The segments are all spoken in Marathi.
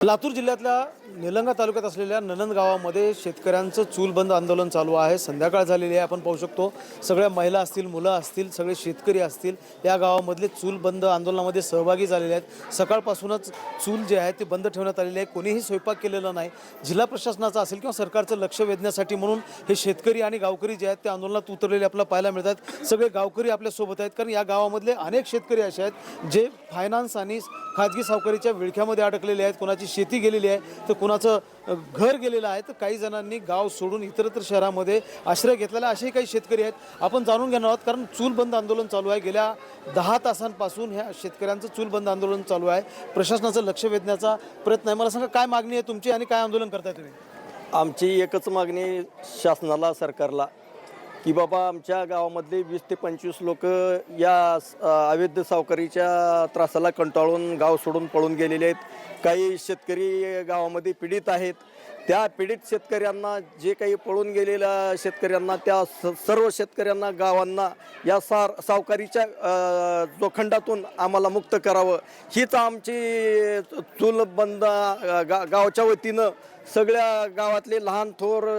लातूर जिल्ह्यातल्या निलंगा तालुक्यात असलेल्या नणंद गावामध्ये शेतकऱ्यांचं चूलबंद आंदोलन चालू आहे। संध्याकाळ झालेली आहे। आपण पाहू शकतो सगळ्या महिला असतील, मुलं असतील, सगळे शेतकरी असतील या गावामधले चूलबंद आंदोलनामध्ये सहभागी झालेले आहेत। सकाळपासूनच चूल जे आहे ते बंद ठेवण्यात आलेली आहे। कोणीही स्वयंपाक केलेला नाही। जिल्हा प्रशासनाचं असेल किंवा सरकारचं लक्ष वेधण्यासाठी म्हणून हे शेतकरी आणि गावकरी जे आहेत ते आंदोलनात उतरलेले आपल्याला पाहायला मिळतात। सगळे गावकरी आपल्या सोबत आहेत, कारण या गावामधले अनेक शेतकरी असे आहेत जे फायनान्स आणि खाजगी सावकारीच्या विळख्यामध्ये अडकलेले आहेत। कोणाची शेती गेलेली आहे तर कोणाचं घर गेलेलं आहे, तर काही जणांनी गाव सोडून इतरत्र शहरामध्ये आश्रय घेतलेला असेही काही शेतकरी आहेत। आपण जाणून घेणार आहोत, कारण चूलबंद आंदोलन चालू आहे। गेल्या 10 तासांपासून ह्या शेतकऱ्यांचं चूलबंद आंदोलन चालू आहे। प्रशासनाचं लक्ष वेधण्याचा प्रयत्न आहे। मला सांगा, काय मागणी आहे तुमची आणि काय आंदोलन करताय तुम्ही? आमची एकच मागणी शासनाला, सरकारला, की बाबा आमच्या गावामधले 20 ते 25 लोक या अवैध सावकारीच्या त्रासाला कंटाळून गाव सोडून पळून गेलेले आहेत। काही शेतकरी गावामध्ये पीडित आहेत। त्या पीडित शेतकऱ्यांना, जे काही पळून गेलेल्या शेतकऱ्यांना, त्या सर्व शेतकऱ्यांना, गावांना या सावकारीच्या जोखंडातून आम्हाला मुक्त करावं, हीच आमची चूलबंद गावच्या वतीनं सगळ्या गावातले लहान थोर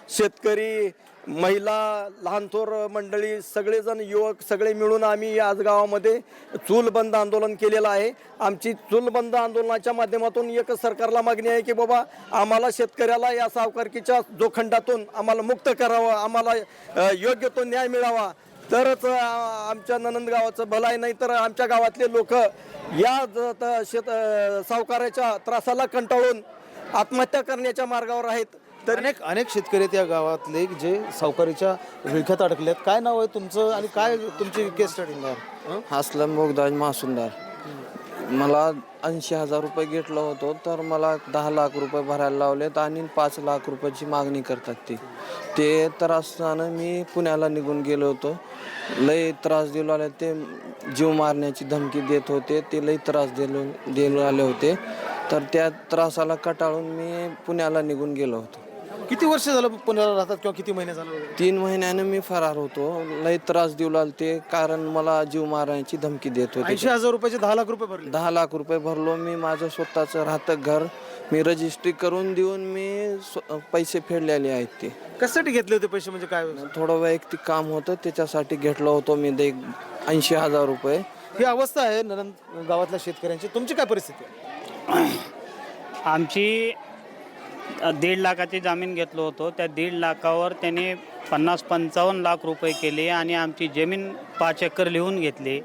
शेतकरी, महिला, लहान थोर मंडळी, सगळेजण, युवक सगळे मिळून आम्ही आज गावामध्ये चूलबंद आंदोलन केलेलं आहे। आमची चूलबंद आंदोलनाच्या माध्यमातून एक सरकारला मागणी आहे की बाबा आम्हाला, शेतकऱ्याला या सावकारीच्या जोखंडातून आम्हाला मुक्त करावं, आम्हाला योग्य तो न्याय मिळावा, तरच आमच्या नणंद गावाचं भलं आहे। नाही तर आमच्या गावातले लोक या सावकाराच्या त्रासाला कंटाळून आत्महत्या करण्याच्या मार्गावर आहेत। तर अनेक शेतकरी आहेत या गावातले जे सावकारीच्या विळख्यात अडकले आहेत। काय नाव आहे तुमचं आणि काय तुमची केस स्टडी? असलम बोगदाज मासुंदार. मला 80,000 रुपये घेतलं होतं, तर मला 10 लाख रुपये भरायला लावलेत आणि 5 लाख रुपयाची मागणी करतात ते त्रासानं मी पुण्याला निघून गेलो होतो। लई त्रास देऊ लागले, ते जीव मारण्याची धमकी देत होते, ते लई त्रास देऊ आले होते। तर त्या त्रासाला कंटाळून मी पुण्याला निघून गेलो होतो। किती वर्ष झालं पुण्याला राहतात किंवा किती महिने झाले? 3 महिन्यानं मी फरार होतो। लई त्रास देऊ लागले ते, कारण मला जीव मारण्याची धमकी देत होते। 80,000 रुपयाचे 10 लाख रुपये भरले? 10 लाख रुपये भरलो मी। माझं स्वतःचं राहतं घर मी रजिस्ट्री करून देऊन मी पैसे फेडलेले आहेत। ते कशासाठी घेतले होते पैसे, म्हणजे काय? थोडं वैयक्तिक काम होतं, त्याच्यासाठी घेतलं होतं मी 80,000 रुपये। ही अवस्था आहे नणंद गावातल्या शेतकऱ्यांची। तुमची काय परिस्थिती आहे? आमची 1.5 लाखाची जामीन घेतलो होतो। त्या 1.5 लाखावर त्याने 50-55 लाख रुपये केले आणि आमची जमीन 5 एकर लिहून घेतली।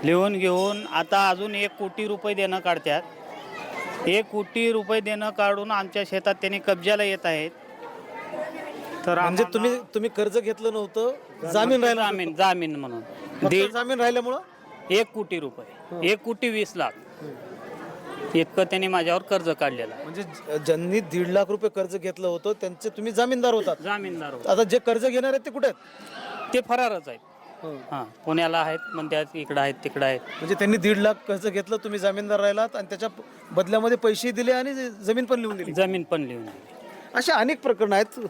लिहून घेऊन आता अजून 1 कोटी रुपये देणं काढतात। 1 कोटी रुपये देणं काढून आमच्या शेतात त्यांनी कब्जाला येत आहेत। तर म्हणजे म्हणजे तुम्ही कर्ज घेतलं नव्हतं, जामीन राहिलं? जामीन म्हणून जामीन राहिल्यामुळं 1 कोटी रुपये, 1 कोटी 20 लाख इतकं त्यांनी माझ्यावर कर्ज काढलेलं आहे। म्हणजे ज्यांनी 1.5 लाख रुपये कर्ज घेतलं होतं त्यांचे तुम्ही जामीनदार होतात? जामीनदार होतो। आता जे कर्ज घेणार आहेत ते कुठे आहेत? ते फरारच आहेत। हां, पुण्याला आहेत, म्हणतात इकडं आहेत, तिकडं आहेत। म्हणजे त्यांनी 1.5 लाख कर्ज घेतलं, तुम्ही जामीनदार राहिलात आणि त्याच्या बदल्यामध्ये पैसे दिले आणि जमीन पण लिहून दिली? जमीन पण लिहून दिली। अशा अनेक प्रकरणं आहेत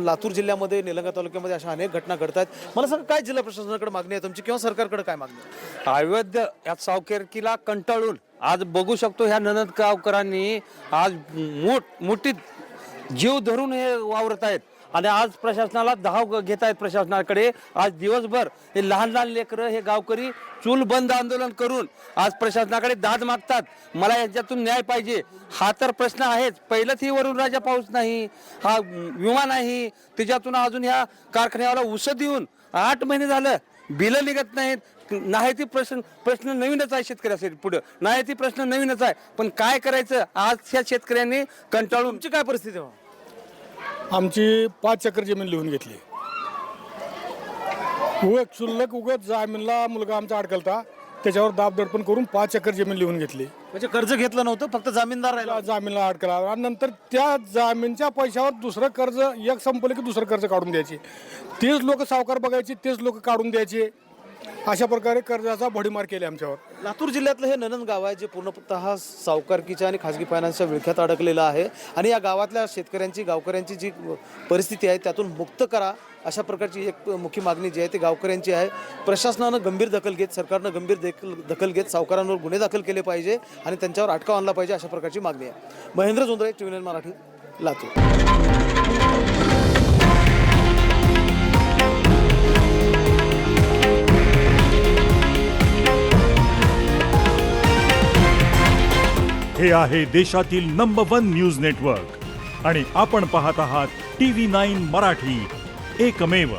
लातूर जिल्ह्यामध्ये, निलंगा तालुक्यामध्ये अशा अनेक घटना घडतात। मला सांगा, काय जिल्हा प्रशासनाकडे मागणी आहे तुमची किंवा सरकारकडे काय मागणी आहे? अवैध या सावकारीला कंटाळून आज बघू शकतो ह्या नणंद गावकरांनी आज मोठीत जीव धरून हे वावरत आहेत आणि आज प्रशासनाला धाव घेत आहेत। प्रशासनाकडे आज दिवसभर हे लहान लहान लेकरं, हे गावकरी चूल बंद आंदोलन करून आज प्रशासनाकडे दाद मागतात। मला यांच्यातून न्याय पाहिजे, हा तर प्रश्न आहेच। पहिलंच ही वरून राजा पाऊस नाही, हा विमा नाही, त्याच्यातून अजून ह्या कारखान्याला उसं देऊन 8 महिने झालं बिलं निघत नाहीत। नाही ती प्रश्न नवीनच आहे शेतकऱ्यासाठी, पुढं नाही ती प्रश्न नवीनच आहे, पण काय करायचं? आज ह्या शेतकऱ्यांनी कंटाळून. तुमची काय परिस्थिती आहे? आमची 5 एकर जमीन लिहून घेतली। क्षुल्लक जामीनला मुलगा आमचा अडकलता, त्याच्यावर दाबदडपण करून 5 एकर जमीन लिहून घेतली। म्हणजे कर्ज घेतलं नव्हतं, फक्त जामीनदार राहिला? जामीनला अडकला आणि नंतर त्या जामीनच्या पैशावर दुसरं कर्ज एक संपलं की दुसरं कर्ज काढून द्यायचे। तेच लोक सावकार बघायचे, तेच लोक काढून द्यायचे। अशा प्रकारे कर्जाचा भडीमार केले आमच्यावर. लातूर जिल्ह्यातलं हे ननंद गाव आहे जे पूर्णतः सावकारकीच्या आणि खाजगी फायनान्सच्या विळख्यात अडकलेलं आहे आणि या गावातल्या शेतकऱ्यांची गावकऱ्यांची जी परिस्थिती आहे त्यातून मुक्त करा अशा प्रकारची एक मुख्य मागणी जी आहे ती गावकऱ्यांची आहे. प्रशासनानं गंभीर दखल घेत, सरकारनं गंभीर दखल घेत सावकारांवर गुन्हे दाखल केले पाहिजे आणि त्यांच्यावर अटकाव आणला पाहिजे अशा प्रकारची मागणी आहे. महेंद्र जोंधळे, TV9 मराठी, लातूर. हे आहे देशातील नंबर 1 न्यूज नेटवर्क आणि आपण पाहत आहात TV9 मराठी, एकमेव.